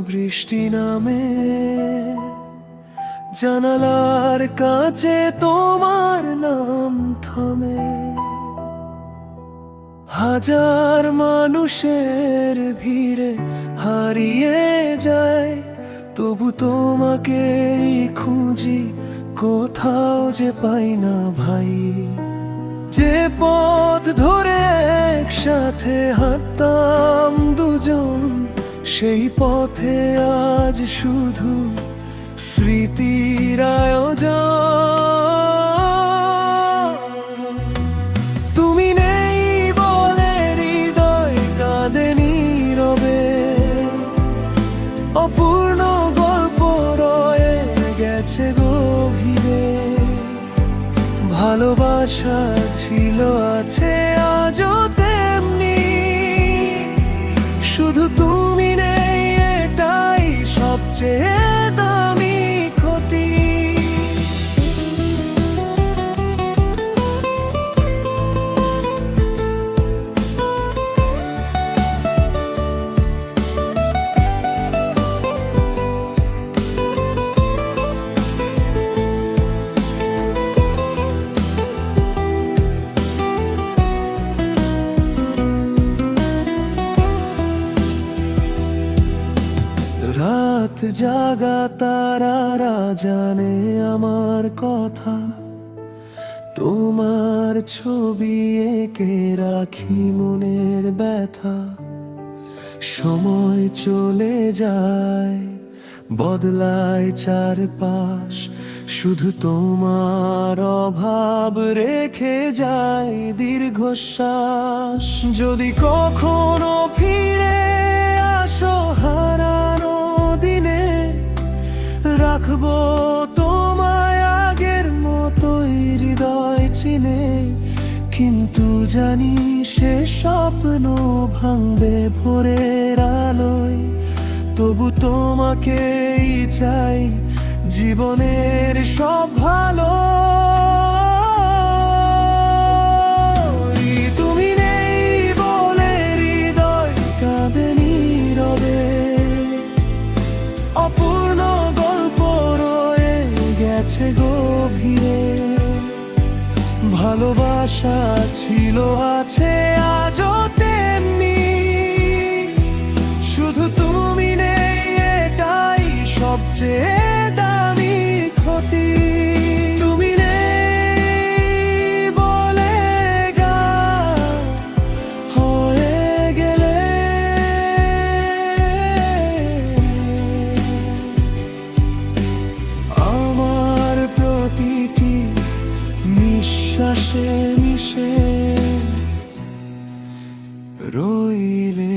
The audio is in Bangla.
বৃষ্টি নামে, জানালার কাছে তোমার নাম থামে। হাজার মানুষের ভিড়ে হারিয়ে যায়, তবু তোমাকেই খুঁজি, কোথাও যে পাই না ভাই। যে পথ ধরে একসাথে হাঁটতাম দুজন, সেই পথে আজ শুধু স্মৃতির আয়োজন। তুমি নেই বলে হৃদয় কাঁদে নীরবে, অপূর্ণ গল্প রয়ে গেছে গভীরে। ভালোবাসা ছিল আছে আজও তেমনি, শুধু তুমি নেই এটাই সবচেয়ে দামি ক্ষতি। রাত জাগা তারারা জানে আমার কথা, তোমার ছবি এঁকে রাখি মনের ব্যথা। সময় চলে যায়, বদলায় চারপাশ, শুধু তোমার অভাব রেখে যায় দীর্ঘশ্বাস। যদি কখনো ফিরে আসো হারানো দিনে, রাখবো তোমায় আগের মতোই হৃদয় চিনে। কিন্তু জানি সে স্বপ্ন ভাঙবে ভোরের আলোয়, তবু তোমাকেই চাই জীবনের সব ভালো। তুমি নেই বলে হৃদয় কাঁদে নীরবে, অপূর্ণ গল্প রয়ে গেছে গভীরে। ভালোবাসা ছিল আছে আজও তেমনি, শুধু তুমি নেই এটাই সবচেয়ে দামি ক্ষতি। তুমি নেই বলে গান হয়ে গেলে, আমার প্রতিটি নিঃশ্বাসে মিশে রইলে।